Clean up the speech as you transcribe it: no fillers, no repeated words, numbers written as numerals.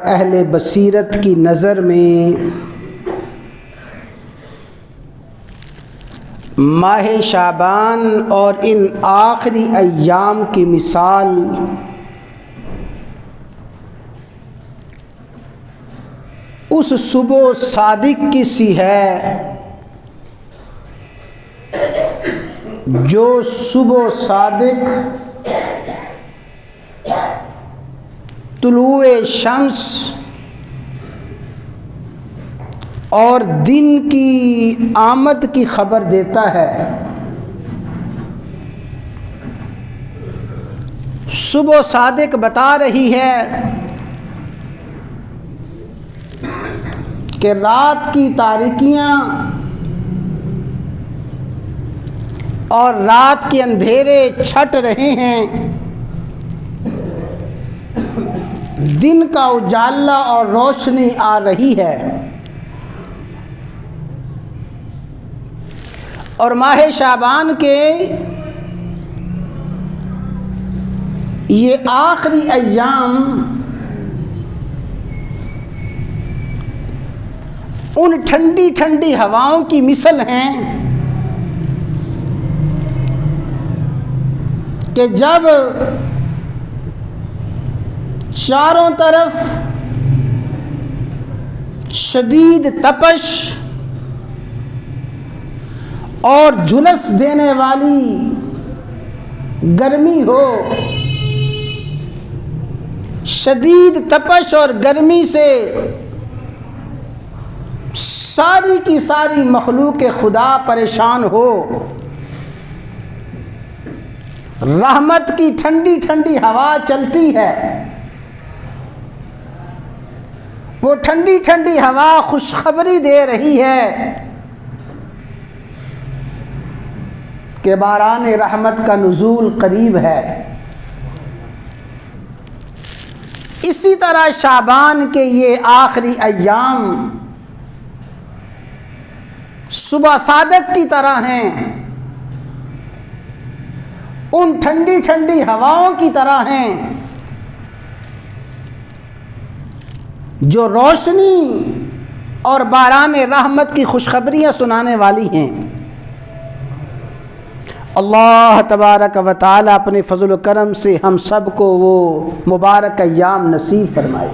अहले बसीरत की नज़र में माह शाबान और इन आखिरी अय्याम की मिसाल उस सुबह सादिक की सी है जो सुबह सादिक तुलूए शम्स और दिन की आमद की खबर देता है। सुबह सादिक बता रही है कि रात की तारीकियां और रात के अंधेरे छट रहे हैं, दिन का उजाला और रोशनी आ रही है। और माह शाबान के ये आखिरी अय्याम उन ठंडी ठंडी हवाओं की मिसल हैं कि जब चारों तरफ शदीद तपश और झुलस देने वाली गर्मी हो, शदीद तपश और गर्मी से सारी की सारी मखलूक खुदा परेशान हो, रहमत की ठंडी ठंडी हवा चलती है। वो ठंडी ठंडी हवा खुशखबरी दे रही है कि बारान रहमत का नुज़ूल करीब है। इसी तरह शाबान के ये आखिरी अय्याम सुबह सादक की तरह हैं, उन ठंडी ठंडी हवाओं की तरह हैं जो रोशनी और बारान रहमत की खुशखबरियाँ सुनाने वाली हैं। अल्लाह तबारक व तआला अपने फ़ज़ल व करम से हम सब को वो मुबारक अय्याम नसीब फरमाए।